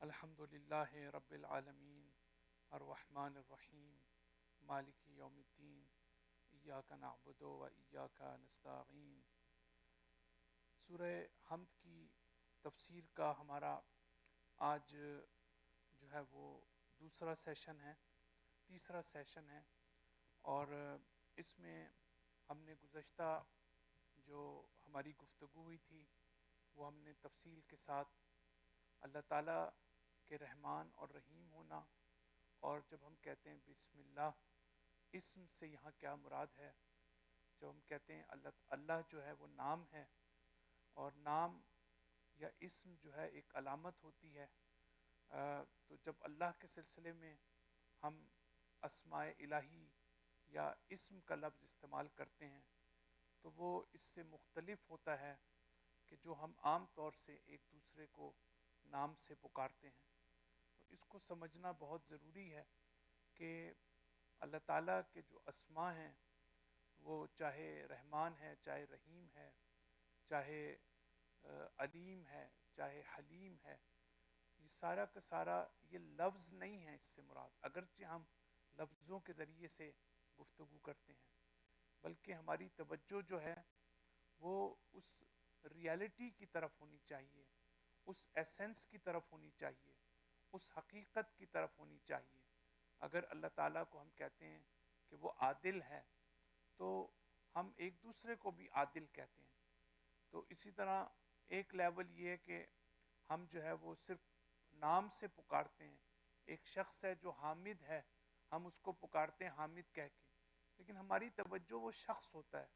الحمد للہ رب العالمین الرحمن الرحیم مالک یوم الدین ایاک نعبد و ایاک نستعین۔ سورہ حمد کی تفسیر کا ہمارا آج جو ہے وہ دوسرا سیشن ہے، تیسرا سیشن ہے، اور اس میں ہم نے گزشتہ جو ہماری گفتگو ہوئی تھی وہ ہم نے تفصیل کے ساتھ اللہ تعالیٰ کہ رحمان اور رحیم ہونا، اور جب ہم کہتے ہیں بسم اللہ، اسم سے یہاں کیا مراد ہے؟ جب ہم کہتے ہیں اللہ جو ہے وہ نام ہے، اور نام یا اسم جو ہے ایک علامت ہوتی ہے، تو جب اللہ کے سلسلے میں ہم اسماء الہی یا اسم کا لفظ استعمال کرتے ہیں تو وہ اس سے مختلف ہوتا ہے کہ جو ہم عام طور سے ایک دوسرے کو نام سے پکارتے ہیں۔ تو اس کو سمجھنا بہت ضروری ہے کہ اللہ تعالیٰ کے جو اسماء ہیں وہ چاہے رحمان ہے، چاہے رحیم ہے، چاہے علیم ہے، چاہے حلیم ہے، یہ سارا کا سارا یہ لفظ نہیں ہے اس سے مراد، اگرچہ ہم لفظوں کے ذریعے سے گفتگو کرتے ہیں، بلکہ ہماری توجہ جو ہے وہ اس ریالٹی کی طرف ہونی چاہیے، اس ایسنس کی طرف ہونی چاہیے، اس حقیقت کی طرف ہونی چاہیے۔ اگر اللہ تعالیٰ کو ہم کہتے ہیں کہ وہ عادل ہے تو ہم ایک دوسرے کو بھی عادل کہتے ہیں۔ تو اسی طرح ایک لیول یہ ہے کہ ہم جو ہے وہ صرف نام سے پکارتے ہیں، ایک شخص ہے جو حامد ہے، ہم اس کو پکارتے ہیں حامد کہہ کے، لیکن ہماری توجہ وہ شخص ہوتا ہے،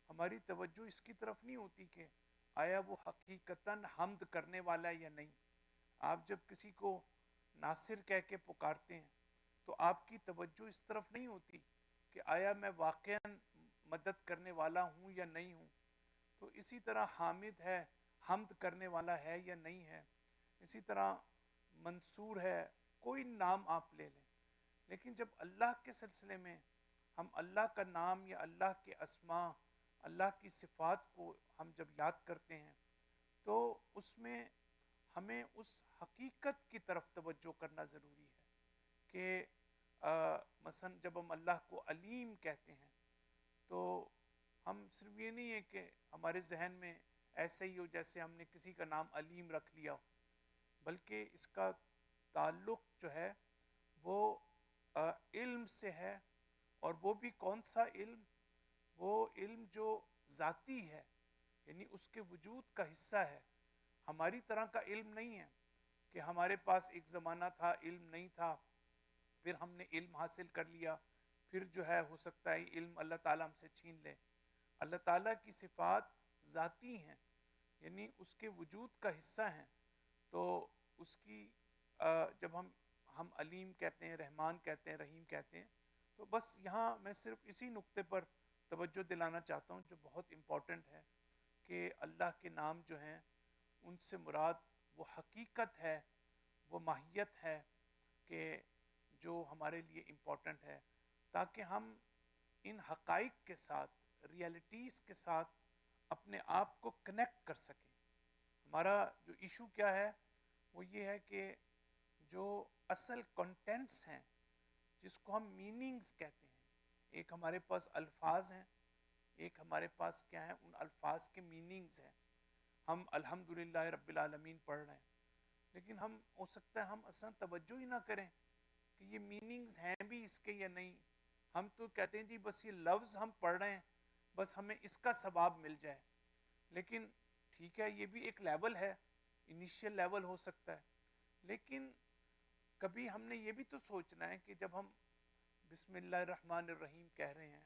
ہماری توجہ اس کی طرف نہیں ہوتی کہ آیا وہ حقیقتاً حمد کرنے والا ہے یا نہیں۔ آپ جب کسی کو ناصر کہہ کے پکارتے ہیں تو آپ کی توجہ اس طرف نہیں ہوتی کہ آیا میں واقعاً مدد کرنے والا ہوں یا نہیں ہوں۔ تو اسی طرح حامد ہے، حمد کرنے والا ہے یا نہیں ہے۔ اسی طرح منصور ہے، کوئی نام آپ لے لیں، لیکن جب اللہ کے سلسلے میں ہم اللہ کا نام یا اللہ کے اسماء، اللہ کی صفات کو ہم جب یاد کرتے ہیں تو اس میں ہمیں اس حقیقت کی طرف توجہ کرنا ضروری ہے کہ مثلا جب ہم اللہ کو علیم کہتے ہیں تو ہم صرف یہ نہیں ہے کہ ہمارے ذہن میں ایسے ہی ہو جیسے ہم نے کسی کا نام علیم رکھ لیا ہو، بلکہ اس کا تعلق جو ہے وہ علم سے ہے، اور وہ بھی کون سا علم؟ وہ علم جو ذاتی ہے، یعنی اس کے وجود کا حصہ ہے، ہماری طرح کا علم نہیں ہے کہ ہمارے پاس ایک زمانہ تھا علم نہیں تھا، پھر ہم نے علم حاصل کر لیا، پھر جو ہے ہو سکتا ہے علم اللہ تعالیٰ ہم سے چھین لے۔ اللہ تعالیٰ کی صفات ذاتی ہیں، یعنی اس کے وجود کا حصہ ہیں، تو اس کی جب ہم علیم کہتے ہیں، رحمان کہتے ہیں، رحیم کہتے ہیں، تو بس یہاں میں صرف اسی نقطے پر توجہ دلانا چاہتا ہوں جو بہت امپورٹنٹ ہے کہ اللہ کے نام جو ہیں ان سے مراد وہ حقیقت ہے، وہ ماہیت ہے کہ جو ہمارے لیے امپورٹنٹ ہے، تاکہ ہم ان حقائق کے ساتھ، ریالٹیز کے ساتھ اپنے آپ کو کنیکٹ کر سکیں۔ ہمارا جو ایشو کیا ہے وہ یہ ہے کہ جو اصل کنٹینٹس ہیں جس کو ہم میننگز کہتے ہیں، ایک ہمارے پاس الفاظ ہیں، ایک ہمارے پاس کیا ہے، ان الفاظ کے میننگز ہیں۔ ہم الحمدللہ رب العالمین پڑھ رہے ہیں، لیکن ہم ہو سکتا ہے ہم اصلا توجہ ہی نہ کریں کہ یہ میننگز ہیں بھی اس کے یا نہیں۔ ہم تو کہتے ہیں جی بس یہ لفظ ہم پڑھ رہے ہیں، بس ہمیں اس کا ثواب مل جائے، لیکن ٹھیک ہے یہ بھی ایک لیول ہے، انیشیل لیول ہو سکتا ہے، لیکن کبھی ہم نے یہ بھی تو سوچنا ہے کہ جب ہم بسم اللہ الرحمن الرحیم کہہ رہے ہیں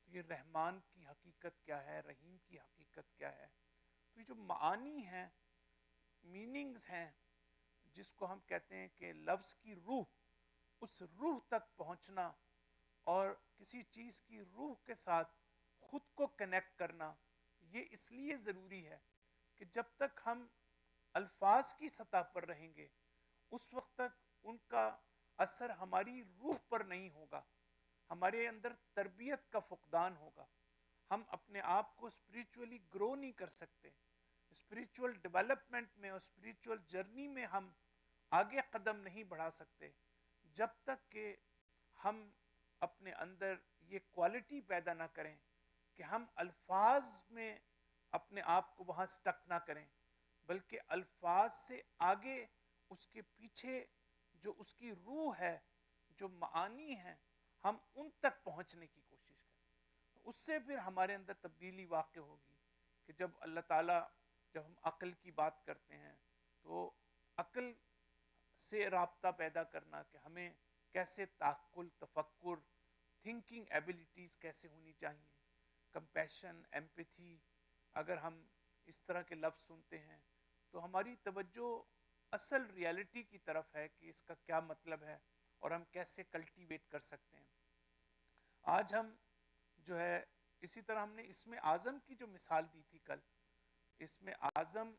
تو یہ رحمان کی حقیقت کیا ہے، رحیم کی حقیقت کیا ہے؟ تو یہ جو معانی ہیں، میننگز ہیں، جس کو ہم کہتے ہیں کہ لفظ کی روح، اس روح تک پہنچنا اور کسی چیز کی روح کے ساتھ خود کو کنیکٹ کرنا، یہ اس لیے ضروری ہے کہ جب تک ہم الفاظ کی سطح پر رہیں گے اس وقت تک ان کا اثر ہماری روح پر نہیں ہوگا، ہمارے اندر تربیت کا فقدان ہوگا، ہم اپنے آپ کو اسپریچولی گرو نہیں کر سکتے، اسپریچول ڈیولپمنٹ میں اور اسپریچول جرنی میں ہم آگے قدم نہیں بڑھا سکتے جب تک کہ ہم اپنے اندر یہ کوالٹی پیدا نہ کریں کہ ہم الفاظ میں اپنے آپ کو وہاں سٹک نہ کریں، بلکہ الفاظ سے آگے اس کے پیچھے جو اس کی روح ہے، جو معانی ہیں، ہم ان تک پہنچنے کی کوشش کریں۔ اس سے پھر ہمارے اندر تبدیلی واقع ہوگی کہ جب اللہ تعالیٰ، جب ہم عقل کی بات کرتے ہیں تو عقل سے رابطہ پیدا کرنا کہ ہمیں کیسے تعقل، تفکر، تھنکنگ ایبیلٹیز کیسے ہونی چاہیے، کمپیشن، ایمپیتھی، اگر ہم اس طرح کے لفظ سنتے ہیں تو ہماری توجہ اصل ریالٹی کی طرف ہے کہ اس کا کیا مطلب ہے اور ہم کیسے کلٹیویٹ کر سکتے ہیں۔ آج ہم جو ہے اسی طرح ہم نے اسم اعظم کی جو مثال دی تھی کل، اسم اعظم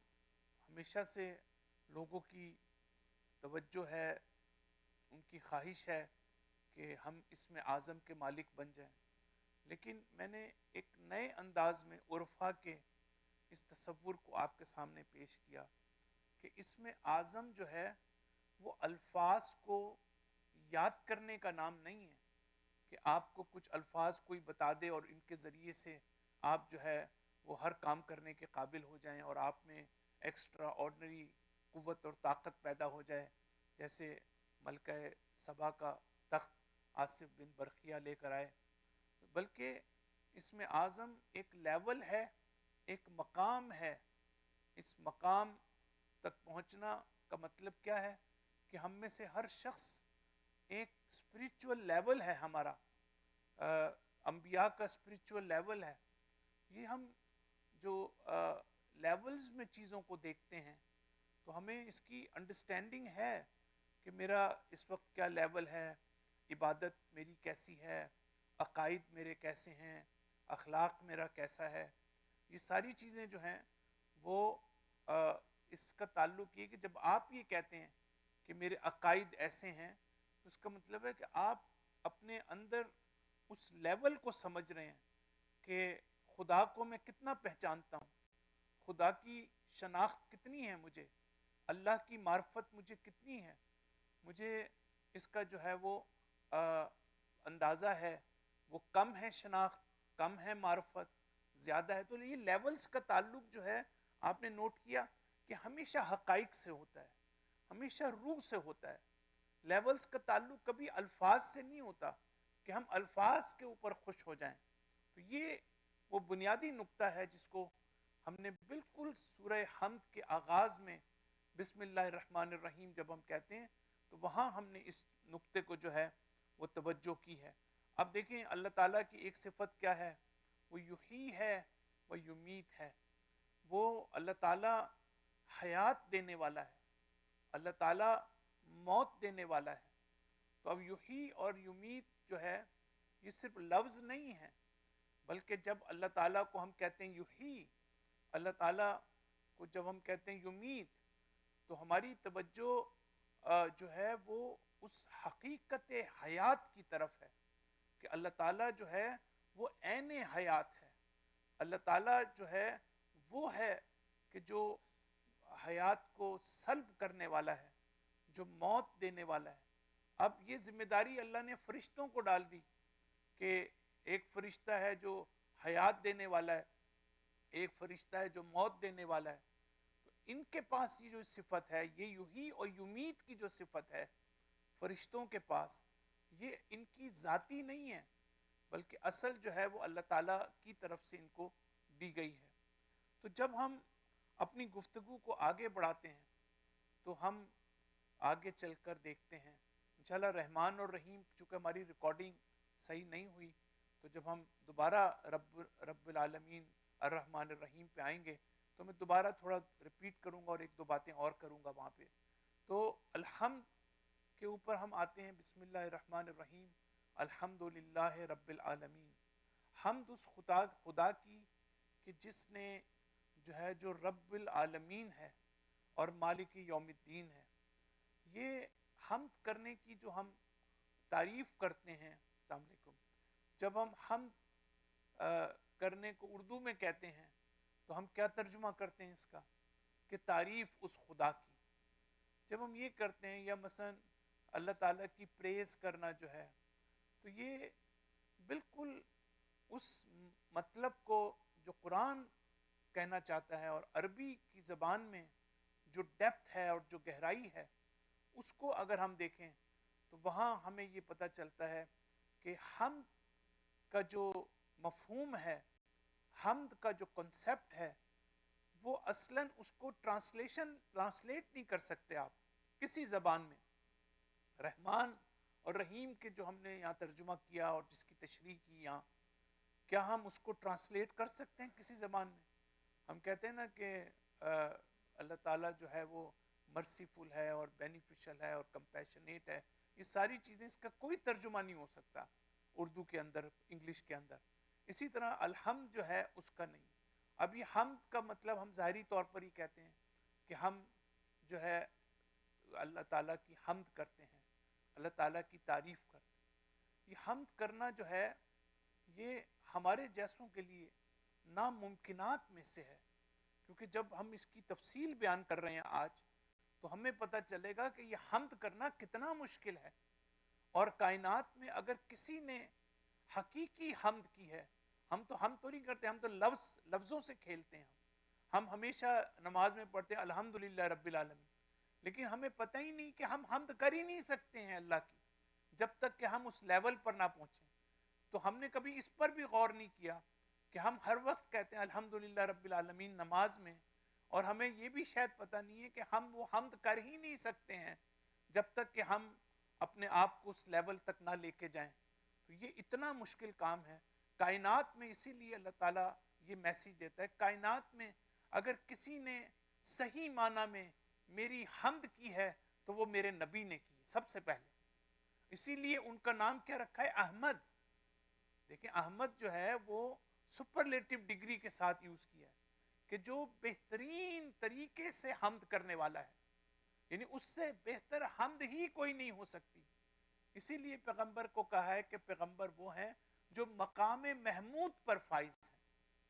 ہمیشہ سے لوگوں کی توجہ ہے، ان کی خواہش ہے کہ ہم اسم اعظم کے مالک بن جائیں، لیکن میں نے ایک نئے انداز میں عرفا کے اس تصور کو آپ کے سامنے پیش کیا کہ اسم اعظم جو ہے وہ الفاظ کو یاد کرنے کا نام نہیں ہے کہ آپ کو کچھ الفاظ کوئی بتا دے اور ان کے ذریعے سے آپ جو ہے وہ ہر کام کرنے کے قابل ہو جائیں اور آپ میں ایکسٹرا آرڈنری قوت اور طاقت پیدا ہو جائے، جیسے ملکہ سبا کا تخت آصف بن برقیہ لے کر آئے، بلکہ اسم اعظم ایک لیول ہے، ایک مقام ہے۔ اس مقام تک پہنچنا کا مطلب کیا ہے کہ ہم میں سے ہر شخص ایک اسپریچول لیول ہے، ہمارا انبیاء کا اسپریچول لیول ہے۔ یہ ہم جو لیولز میں چیزوں کو دیکھتے ہیں تو ہمیں اس کی انڈرسٹینڈنگ ہے کہ میرا اس وقت کیا لیول ہے، عبادت میری کیسی ہے، عقائد میرے کیسے ہیں، اخلاق میرا کیسا ہے۔ یہ ساری چیزیں جو ہیں وہ اس کا تعلق یہ کہ جب آپ یہ کہتے ہیں کہ میرے عقائد ایسے ہیں تو اس کا مطلب ہے کہ آپ اپنے اندر اس لیول کو سمجھ رہے ہیں کہ خدا کو میں کتنا پہچانتا ہوں، خدا کی شناخت کتنی ہے، مجھے اللہ کی معرفت مجھے کتنی ہے، مجھے اس کا جو ہے وہ اندازہ ہے، وہ کم ہے شناخت، کم ہے معرفت، زیادہ ہے۔ تو یہ لیولز کا تعلق جو ہے آپ نے نوٹ کیا کہ ہمیشہ حقائق سے ہوتا ہے، ہمیشہ روح سے ہوتا ہے۔ لیولز کا تعلق کبھی الفاظ سے نہیں ہوتا کہ ہم الفاظ کے اوپر خوش ہو جائیں۔ تو یہ وہ بنیادی نقطہ ہے جس کو ہم نے بالکل سورہ حمد کے آغاز میں بسم اللہ الرحمن الرحیم جب ہم کہتے ہیں تو وہاں ہم نے اس نقطے کو جو ہے وہ توجہ کی ہے۔ اب دیکھیں اللہ تعالیٰ کی ایک صفت کیا ہے، وہ یحیی ہے وہ یمیت ہے۔ وہ اللہ تعالیٰ حیات دینے والا ہے، اللہ تعالیٰ موت دینے والا ہے۔ تو اب یحیی اور یمیت جو ہے یہ صرف لفظ نہیں ہے، بلکہ جب اللہ تعالیٰ کو ہم کہتے ہیں یحیی، اللہ تعالیٰ کو جب ہم کہتے ہیں یمیت، تو ہماری توجہ جو ہے وہ اس حقیقت حیات کی طرف ہے کہ اللہ تعالیٰ جو ہے وہ عین حیات ہے۔ اللہ تعالیٰ جو ہے وہ ہے کہ جو حیات کو سلب کرنے والا ہے، جو موت دینے والا ہے۔ اب یہ ذمہ داری اللہ نے فرشتوں کو ڈال دی کہ ایک فرشتہ ہے جو حیات دینے والا ہے، ایک فرشتہ ہے جو موت دینے والا ہے۔ تو ان کے پاس یہ جو صفت ہے، یہ یحیی اور یمیت کی جو صفت ہے فرشتوں کے پاس، یہ ان کی ذاتی نہیں ہے، بلکہ اصل جو ہے وہ اللہ تعالیٰ کی طرف سے ان کو دی گئی ہے۔ تو جب ہم اپنی گفتگو کو آگے بڑھاتے ہیں تو ہم آگے چل کر دیکھتے ہیں انشاءاللہ رحمان اور رحیم، چونکہ ہماری ریکارڈنگ صحیح نہیں ہوئی تو جب ہم دوبارہ رب العالمین الرحمن الرحیم پہ آئیں گے تو میں دوبارہ تھوڑا ریپیٹ کروں گا اور ایک دو باتیں اور کروں گا وہاں پہ۔ تو الحمد کے اوپر ہم آتے ہیں، بسم اللہ الرحمن الرحیم، الحمد للہ رب العالمین۔ حمد اس خدا کی کہ جس نے جو ہے جو رب العالمین ہے اور مالک یوم الدین ہے۔ یہ حمد کرنے کی جو ہم تعریف کرتے ہیں، السلام علیکم، جب ہم حمد کرنے کو اردو میں کہتے ہیں تو ہم کیا ترجمہ کرتے ہیں اس کا کہ تعریف اس خدا کی۔ جب ہم یہ کرتے ہیں، یا مثلا اللہ تعالیٰ کی پریز کرنا جو ہے، تو یہ بالکل اس مطلب کو جو قرآن کہنا چاہتا ہے، اور عربی کی زبان میں جو ڈیپتھ ہے اور جو گہرائی ہے، اس کو اگر ہم دیکھیں تو وہاں ہمیں یہ پتہ چلتا ہے کہ حمد کا جو مفہوم ہے، حمد کا جو کنسیپٹ ہے، وہ اصلاً اس کو ٹرانسلیٹ نہیں کر سکتے آپ کسی زبان میں. رحمان اور رحیم کے جو ہم نے یہاں ترجمہ کیا اور جس کی تشریح کی یہاں، کیا ہم اس کو ٹرانسلیٹ کر سکتے ہیں کسی زبان میں؟ ہم کہتے ہیں نا کہ اللہ تعالیٰ جو ہے وہ مرسیفل ہے اور بینیفیشل ہے اور کمپیشنیٹ ہے. یہ ساری چیزیں، اس کا کوئی ترجمہ نہیں ہو سکتا اردو کے اندر، انگلش کے اندر. اسی طرح الحمد جو ہے اس کا نہیں. اب یہ حمد کا مطلب ہم ظاہری طور پر ہی کہتے ہیں کہ ہم جو ہے اللہ تعالیٰ کی حمد کرتے ہیں، اللہ تعالیٰ کی تعریف کرتے ہیں. یہ حمد کرنا جو ہے، یہ ہمارے جیسوں کے لیے ناممکنات میں سے ہے، کیونکہ جب ہم اس کی تفصیل بیان کر رہے ہیں آج، تو ہمیں پتہ چلے گا کہ یہ حمد کرنا کتنا مشکل ہے. اور کائنات میں اگر کسی نے حقیقی حمد کی ہے، ہم تو نہیں کرتے، ہم تو لفظوں سے کھیلتے ہیں. ہم ہمیشہ نماز میں پڑھتے ہیں الحمدللہ رب العالمین، لیکن ہمیں پتہ ہی نہیں کہ ہم حمد کر ہی نہیں سکتے ہیں اللہ کی جب تک کہ ہم اس لیول پر نہ پہنچیں. تو ہم نے کبھی اس پر بھی غور نہیں کیا کہ ہم ہر وقت کہتے ہیں الحمدللہ رب العالمین نماز میں، اور ہمیں یہ بھی شاید پتہ نہیں ہے کہ ہم وہ حمد کر ہی نہیں سکتے ہیں جب تک کہ ہم اپنے آپ کو اس لیول تک نہ لے کے جائیں. تو یہ اتنا مشکل کام ہے کائنات میں. اسی لیے اللہ تعالیٰ یہ میسیج دیتا ہے، کائنات میں اگر کسی نے صحیح معنی میں میری حمد کی ہے تو وہ میرے نبی نے کی سب سے پہلے. اسی لیے ان کا نام کیا رکھا ہے؟ احمد. دیکھیں احمد جو ہے وہ سپرلیٹو ڈگری کے ساتھ یوز کیا ہے کہ جو بہترین طریقے سے حمد کرنے والا ہے، یعنی اس سے بہتر حمد ہی کوئی نہیں ہو سکتی. اسی لیے پیغمبر کو کہا ہے کہ پیغمبر وہ ہیں جو مقام محمود پر فائز ہیں.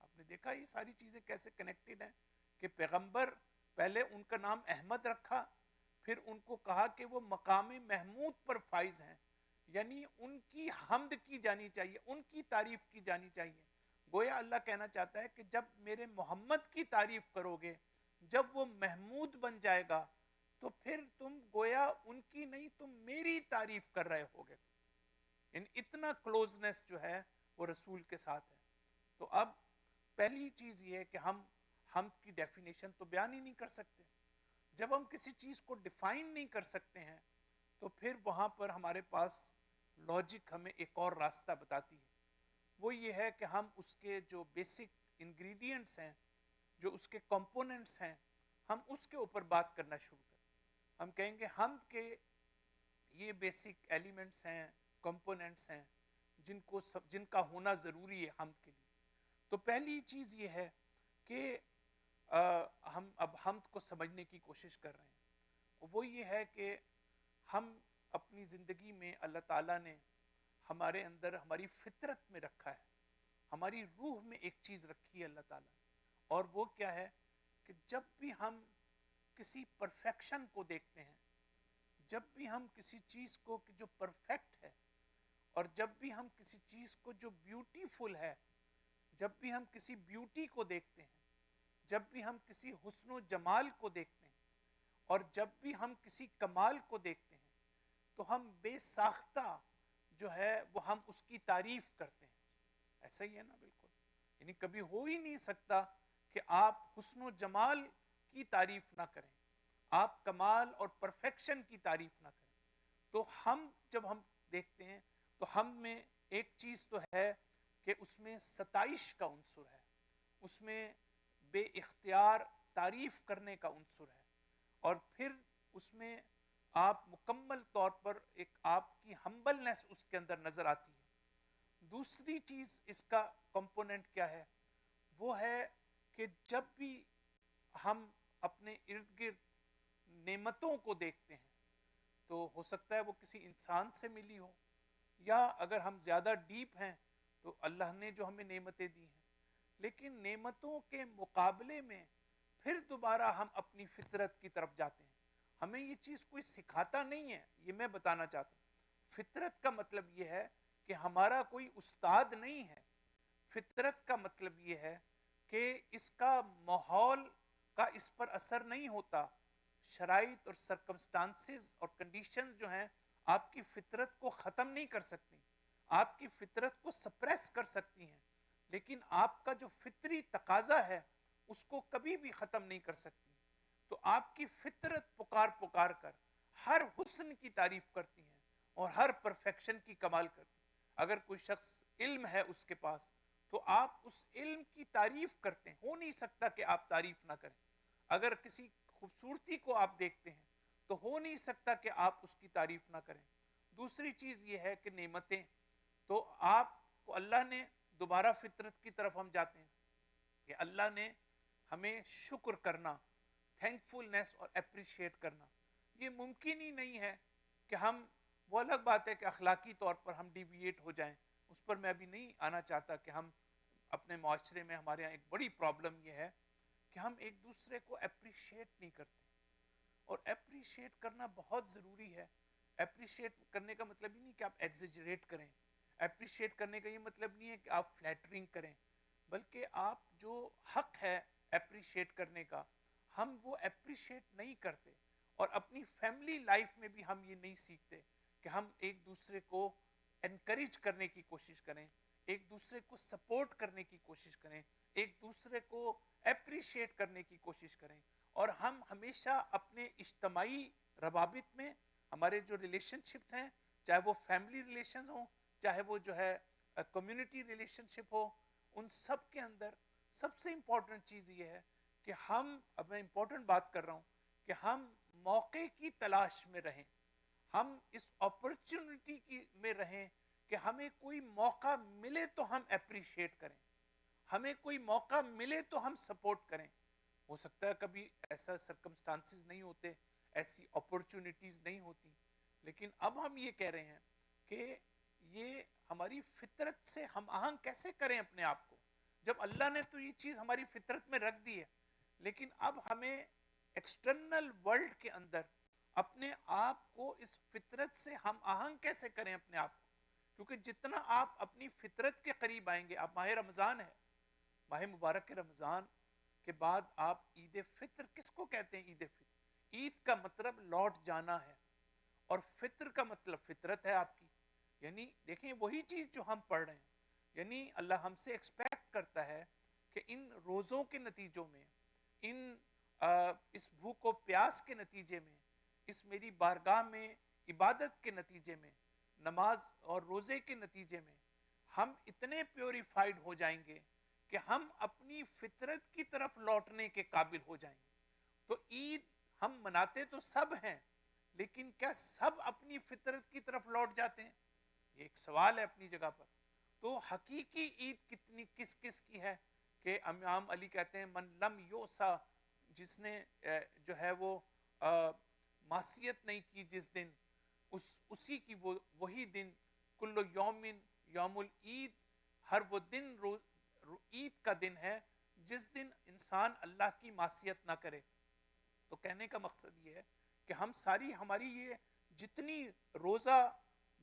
آپ نے دیکھا یہ ساری چیزیں کیسے کنیکٹڈ ہیں کہ پیغمبر پہلے ان کا نام احمد رکھا، پھر ان کو کہا کہ وہ مقام محمود پر فائز ہیں، یعنی ان کی حمد کی جانی چاہیے، ان کی تعریف کی جانی چاہیے. گویا اللہ کہنا چاہتا ہے کہ جب میرے محمد کی تعریف کرو گے، جب وہ محمود بن جائے گا، تو پھر تم گویا ان کی نہیں، تم میری تعریف کر رہے ہوگے. یعنی اتنا کلوزنس جو ہے وہ رسول کے ساتھ ہے. تو اب پہلی چیز یہ ہے کہ ہم حمد کی ڈیفینیشن تو بیان ہی نہیں کر سکتے. جب ہم کسی چیز کو ڈیفائن نہیں کر سکتے ہیں تو پھر وہاں پر ہمارے پاس لاجک ہمیں ایک اور راستہ بتاتی ہے. وہ یہ ہے کہ ہم اس کے جو بیسک انگریڈینٹس ہیں، جو اس کے کمپوننٹس ہیں، ہم اس کے اوپر بات کرنا شروع کریں. ہم کہیں گے حمد کے یہ بیسک ایلیمنٹس ہیں، کمپوننٹس ہیں جن کا ہونا ضروری ہے حمد کے لیے. تو پہلی چیز یہ ہے کہ ہم اب حمد کو سمجھنے کی کوشش کر رہے ہیں. وہ یہ ہے کہ ہم اپنی زندگی میں اللہ تعالیٰ نے ہمارے اندر، ہماری فطرت میں رکھا ہے، ہماری روح میں ایک چیز رکھی ہے اللہ تعالیٰ نے. اور وہ کیا ہے کہ جب بھی ہم کسی پرفیکشن کو دیکھتے ہیں، جب بھی ہم کسی چیز کو جو پرفیکٹ ہے، اور جب بھی ہم کسی چیز کو جو بیوٹیفل ہے، جب بھی ہم کسی بیوٹی کو دیکھتے ہیں، جب بھی ہم کسی حسن و جمال کو دیکھتے ہیں، اور جب بھی ہم کسی کمال کو دیکھتے ہیں، تو ہم بے ساختہ جو ہے وہ ہم اس کی تعریف کرتے ہیں. ایسا ہی ہے نا؟ بالکل. یعنی کبھی ہو ہی نہیں سکتا کہ آپ حسن و جمال کی تعریف نہ کریں، آپ کمال اور پرفیکشن کی تعریف نہ کریں. تو ہم جب ہم دیکھتے ہیں تو ہم میں ایک چیز تو ہے کہ اس میں ستائش کا عنصر ہے، اس میں بے اختیار تعریف کرنے کا عنصر ہے، اور پھر اس میں آپ مکمل طور پر ایک آپ کی ہمبلنس اس کے اندر نظر آتی ہے. دوسری چیز اس کا کمپوننٹ کیا ہے؟ وہ ہے کہ جب بھی ہم اپنے ارد گرد نعمتوں کو دیکھتے ہیں، تو ہو سکتا ہے وہ کسی انسان سے ملی ہو، یا اگر ہم زیادہ ڈیپ ہیں تو اللہ نے جو ہمیں نعمتیں دی ہیں. لیکن نعمتوں کے مقابلے میں پھر دوبارہ ہم اپنی فطرت کی طرف جاتے ہیں. ہمیں یہ چیز کوئی سکھاتا نہیں ہے، یہ میں بتانا چاہتا ہوں. فطرت کا مطلب یہ ہے کہ ہمارا کوئی استاد نہیں ہے. فطرت کا مطلب یہ ہے کہ اس کا ماحول کا اس پر اثر نہیں ہوتا. شرائط اور سرکمسٹانسز اور کنڈیشنز جو ہیں آپ کی فطرت کو ختم نہیں کر سکتی، آپ کی فطرت کو سپریس کر سکتی ہیں، لیکن آپ کا جو فطری تقاضا ہے اس کو کبھی بھی ختم نہیں کر سکتی. تو آپ کی فطرت پکار پکار کر ہر حسن کی تعریف کرتی ہیں اور ہر پرفیکشن کی کمال کرتی. اگر کوئی شخص علم ہے اس کے پاس تو آپ اس علم کی تعریف کرتے ہیں، ہو نہیں سکتا کہ آپ تعریف نہ کریں. اگر کسی خوبصورتی کو آپ دیکھتے ہیں تو ہو نہیں سکتا کہ آپ اس کی تعریف نہ کریں. دوسری چیز یہ ہے کہ نعمتیں، تو آپ کو اللہ نے دوبارہ فطرت کی طرف ہم جاتے ہیں کہ اللہ نے ہمیں شکر کرنا، تھینکفلنس اور اپریشیٹ کرنا. یہ ممکن ہی نہیں ہے کہ ہم، وہ الگ بات ہے کہ اخلاقی طور پر ہم ڈیویٹ ہو جائیں، اس پر میں ابھی نہیں آنا چاہتا کہ ہم اپنے معاشرے میں، ہمارے یہاں ایک بڑی پرابلم یہ ہے کہ ہم ایک دوسرے کو اپریشیٹ نہیں کرتے. اور اپریشیٹ کرنا بہت ضروری ہے. اپریشیٹ کرنے کا مطلب ہی نہیں کہ آپ ایگزیجریٹ کریں، اپریشیٹ کرنے کا یہ مطلب نہیں ہے کہ آپ فلیٹرنگ کریں، بلکہ آپ جو حق ہے اپریشیٹ کرنے کا، ہم وہ اپریشیٹ نہیں کرتے. اور اپنی فیملی لائف میں بھی ہم یہ نہیں سیکھتے کہ ہم ایک دوسرے کو انکریج کرنے کی کوشش کریں، ایک دوسرے کو سپورٹ کرنے کی کوشش کریں، ایک دوسرے کو اپریشیٹ کرنے کی کوشش کریں. اور ہم ہمیشہ اپنے اجتماعی روابط میں، ہمارے جو ریلیشن شپس ہیں، چاہے وہ فیملی ریلیشن ہوں، چاہے وہ جو ہے کمیونٹی ریلیشن شپ ہو، ان سب کے اندر سب سے امپورٹنٹ چیز یہ ہے کہ ہم، اب میں امپورٹنٹ بات کر رہا ہوں، کہ ہم موقع کی تلاش میں رہیں، ہم اس اپرچونٹی کی میں رہیں کہ ہمیں کوئی موقع ملے تو ہم اپریشیٹ کریں، ہمیں کوئی موقع ملے تو ہم سپورٹ کریں. ہو سکتا ہے کبھی ایسا سرکمسٹانسز نہیں ہوتے، ایسی اپرچونٹیز نہیں ہوتی، لیکن اب ہم یہ کہہ رہے ہیں کہ یہ ہماری فطرت سے ہم آہنگ کیسے کریں اپنے آپ کو، جب اللہ نے تو یہ چیز ہماری فطرت میں رکھ دی ہے. لیکن اب ہمیں ایکسٹرنل ورلڈ کے اندر اپنے آپ کو اس فطرت سے ہم آہنگ کیسے کریں اپنے آپ کو. کیونکہ جتنا آپ اپنی فطرت کے قریب آئیں گے، اب ماہ رمضان ہے، ماہ مبارک رمضان کے بعد آپ عید فطر، کس کو کہتے ہیں عید فطر؟ عید کا مطلب لوٹ جانا ہے، اور فطر کا مطلب فطرت ہے آپ کی. یعنی دیکھیں وہی چیز جو ہم پڑھ رہے ہیں، یعنی اللہ ہم سے ایکسپیکٹ کرتا ہے کہ ان روزوں کے نتیجوں میں، اس بھوک و پیاس کے نتیجے میں، اس میری بارگاہ میں عبادت کے نتیجے میں، نماز اور روزے کے نتیجے میں ہم اتنے پیوریفائڈ ہو جائیں گے کہ ہم اپنی فطرت کی طرف لوٹنے کے قابل ہو جائیں گے. تو عید ہم مناتے تو سب ہیں، لیکن کیا سب اپنی فطرت کی طرف لوٹ جاتے ہیں؟ یہ ایک سوال ہے اپنی جگہ پر. تو حقیقی عید کتنی کس کس کی ہے کہ امام علی کہتے ہیں من لم یوسا، جس نے جو ہے وہ معصیت نہیں کی جس دن، اسی کی وہی دن، کل یومن یوم العید، ہر وہ دن عید کا دن ہے جس دن انسان اللہ کی معصیت نہ کرے. تو کہنے کا مقصد یہ ہے کہ ہم ساری، ہماری یہ جتنی روزہ،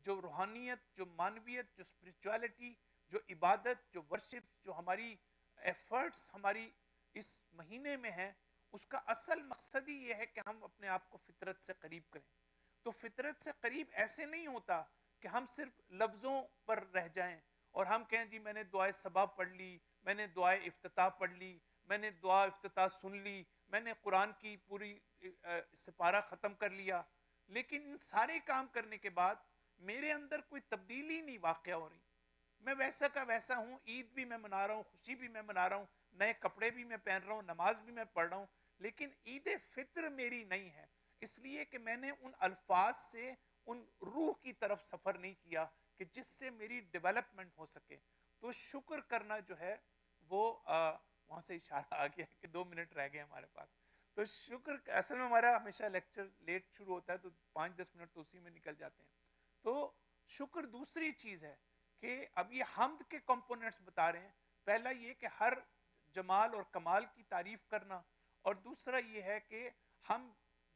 جو روحانیت، جو معنویت، جو اسپرچولیٹی، جو عبادت، جو ورشپ، جو ہماری ایفرٹس ہماری اس مہینے میں ہیں، اس کا اصل مقصد ہی یہ ہے کہ ہم اپنے آپ کو فطرت سے قریب کریں. تو فطرت سے قریب ایسے نہیں ہوتا کہ ہم صرف لفظوں پر رہ جائیں اور ہم کہیں جی میں نے دعائے صبا پڑھ لی، میں نے دعائے افتتاح پڑھ لی، میں نے دعا افتتاح سن لی، میں نے قرآن کی پوری سپارہ ختم کر لیا، لیکن ان سارے کام کرنے کے بعد میرے اندر کوئی تبدیلی نہیں واقع ہو رہی. میں ویسا کا ویسا ہوں، عید بھی میں منا رہا ہوں، خوشی بھی میں منا رہا ہوں، نئے کپڑے بھی میں پہن رہا ہوں، نماز بھی میں پڑھ رہا ہوں، لیکن عید فطر میری نہیں ہے، اس لیے کہ میں نے ان الفاظ سے ان روح کی طرف سفر نہیں کیا کہ جس سے میری ڈیولپمنٹ ہو سکے. تو شکر کرنا جو ہے وہ وہاں سے اشارہ آ گیا کہ 2 منٹ رہ گئے ہمارے پاس. تو شکر، اصل میں ہمارا ہمیشہ لیکچر لیٹ شروع ہوتا ہے تو 5-10 منٹ تو اسی میں نکل جاتے ہیں. تو شکر دوسری چیز ہے کہ اب یہ حمد کے کمپوننٹس بتا رہے ہیں. پہلا یہ کہ ہر جمال اور کمال کی تعریف کرنا، اور دوسرا یہ ہے کہ ہم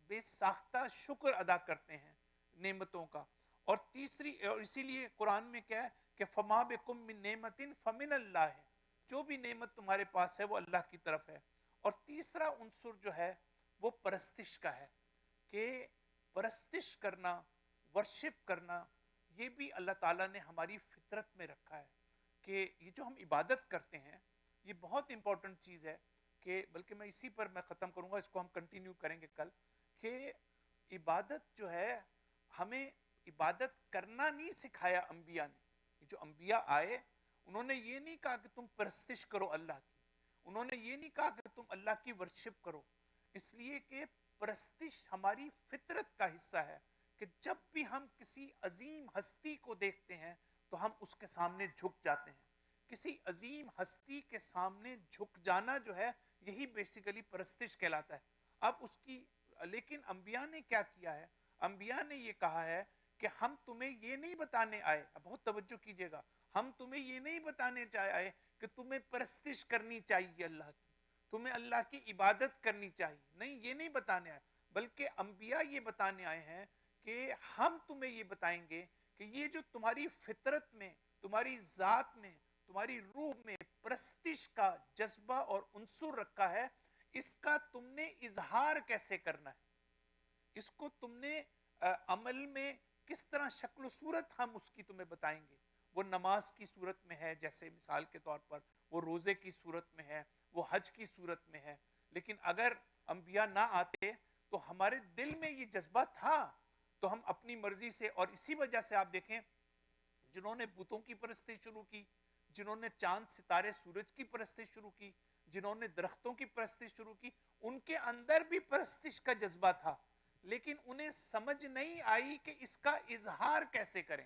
بے ساختہ شکر ادا کرتے ہیں نعمتوں کا. اور تیسری، اور اسی لیے قرآن میں کیا ہے کہ فما بکم من نعمت فمن اللہ ہے، جو بھی نعمت تمہارے پاس ہے وہ اللہ کی طرف ہے. اور تیسرا عنصر جو ہے وہ پرستش کا ہے، کہ پرستش کرنا، ورشپ کرنا، یہ بھی اللہ تعالیٰ نے ہماری فطرت میں رکھا ہے. کہ یہ جو ہم عبادت کرتے ہیں یہ بہت امپورٹنٹ چیز ہے، کہ بلکہ میں اسی پر میں ختم کروں گا، اس کو ہم کنٹینیو کریں گے کل. کہ عبادت جو ہے، ہمیں عبادت کرنا نہیں سکھایا انبیاء نے. یہ جو انبیاء آئے انہوں نے یہ نہیں کہا کہ تم پرستش کرو اللہ کی، انہوں نے یہ نہیں کہا کہ تم اللہ کی ورشپ کرو، اس لیے کہ پرستش ہماری فطرت کا حصہ ہے. کہ جب بھی ہم کسی عظیم ہستی کو دیکھتے ہیں تو ہم اس کے سامنے جھک جاتے ہیں. کسی عظیم ہستی کے سامنے جھک جانا جو ہے یہی بیسیکلی پرستش کہلاتا ہے. اب اس کی، لیکن انبیاء نے کیا کیا ہے؟ انبیاء نے یہ کہا ہے کہ ہم تمہیں یہ نہیں بتانے آئے، بہت توجہ کیجئے گا، ہم تمہیں یہ نہیں بتانے آئے کہ تمہیں پرستش کرنی چاہیے اللہ کی، تمہیں اللہ کی عبادت کرنی چاہیے، نہیں، یہ نہیں بتانے آئے. بلکہ انبیاء یہ بتانے آئے ہیں کہ ہم تمہیں یہ بتائیں گے کہ یہ جو تمہاری فطرت میں، تمہاری ذات میں، تمہاری روح میں پرستش کا جذبہ اور عنصر رکھا ہے، اس کا تم نے اظہار کیسے کرنا ہے، اس کو تم نے عمل میں کس طرح شکل و صورت ہم اس کی تمہیں بتائیں گے. وہ نماز کی صورت میں ہے، جیسے مثال کے طور پر وہ روزے کی صورت میں ہے، وہ حج کی صورت میں ہے. لیکن اگر انبیاء نہ آتے تو ہمارے دل میں یہ جذبہ تھا تو ہم اپنی مرضی سے، اور اسی وجہ سے آپ دیکھیں جنہوں نے بتوں کی پرستش شروع کی، جنہوں نے چاند ستارے سورج کی پرستش شروع کی، جنہوں نے درختوں کی پرستش شروع کی، ان کے اندر بھی پرستش کا جذبہ تھا، لیکن انہیں سمجھ نہیں آئی کہ اس کا اظہار کیسے کریں،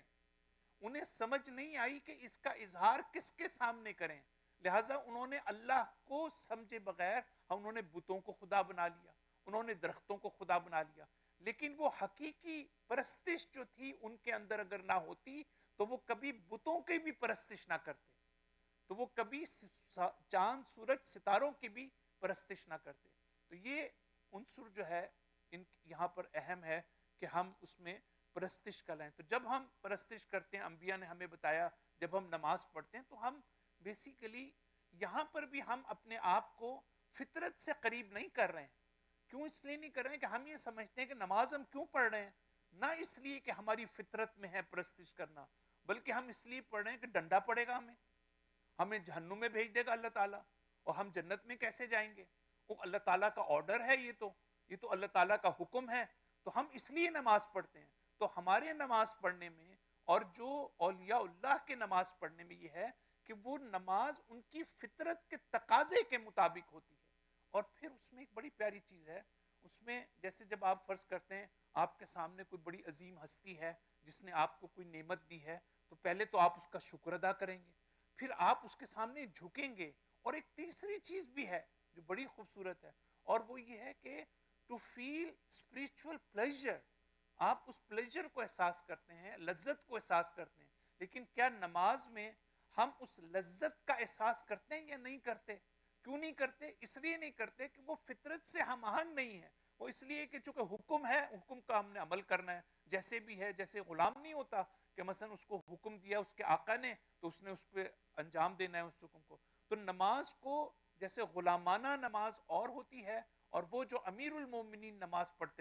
انہیں سمجھ نہیں آئی کہ اس کا اظہار کس کے سامنے کریں. لہٰذا انہوں نے اللہ کو سمجھے بغیر انہوں نے بتوں کو خدا بنا لیا، انہوں نے درختوں کو خدا بنا لیا. لیکن وہ حقیقی پرستش جو تھی ان کے اندر اگر نہ ہوتی تو وہ کبھی بتوں کی بھی پرستش نہ کرتے، تو وہ کبھی چاند سورج ستاروں کی بھی پرستش نہ کرتے. تو یہ عنصر جو ہے یہاں پر اہم ہے کہ ہم اس میں پرستش کا لائیں. تو جب ہم پرستش کرتے ہیں، انبیاء نے ہمیں بتایا، جب ہم نماز پڑھتے ہیں تو ہم بیسیکلی یہاں پر بھی ہم اپنے آپ کو فطرت سے قریب نہیں کر رہے ہیں. کیوں اس لیے نہیں کر رہے ہیں کہ ہم یہ سمجھتے ہیں کہ نماز ہم کیوں پڑھ رہے ہیں، نہ اس لیے کہ ہماری فطرت میں ہے پرستش کرنا، بلکہ ہم اس لیے پڑھ رہے ہیں کہ ڈنڈا پڑے گا، ہمیں جہنم میں بھیج دے گا اللہ تعالیٰ، اور ہم جنت میں کیسے جائیں گے؟ وہ اللہ تعالیٰ کا آرڈر ہے، یہ تو اللہ تعالیٰ کا حکم ہے. تو ہم اس لیے نماز پڑھتے ہیں. تو ہمارے نماز پڑھنے میں اور جو اولیاء اللہ کے نماز پڑھنے میں یہ ہے کہ وہ نماز ان کی فطرت کے تقاضے کے مطابق ہوتی ہے. اور پھر اس میں ایک بڑی پیاری چیز ہے، اس میں جیسے جب آپ فرض کرتے ہیں آپ کے سامنے کوئی بڑی عظیم ہستی ہے جس نے آپ کو کوئی نعمت دی ہے، تو پہلے تو آپ اس کا شکر ادا کریں گے، پھر آپ اس کے سامنے جھکیں گے. اور ایک تیسری چیز بھی ہے جو بڑی خوبصورت ہے، اور وہ یہ ہے کہ ٹو فیل اسپرچل پلیجر، آپ اس پلیجر کو احساس کرتے ہیں، لذت کو احساس کرتے ہیں. لیکن کیا نماز میں ہم اس لذت کا احساس کرتے ہیں یا نہیں کرتے؟ کیوں نہیں کرتے؟ اس لیے نہیں کرتے کہ وہ فطرت سے ہم آہنگ نہیں ہے. وہ اس لیے کہ چونکہ حکم ہے، حکم کا ہم نے عمل کرنا ہے. جیسے بھی ہے، جیسے غلام نہیں ہوتا کہ مثلا اس کو حکم دیا اس کے آقا نے تو اس نے اس پہ انجام دینا ہے اس حکم کو. تو نماز کو جیسے غلامانہ نماز اور ہوتی ہے، اور وہ جو امیر المومنین نماز پڑھتے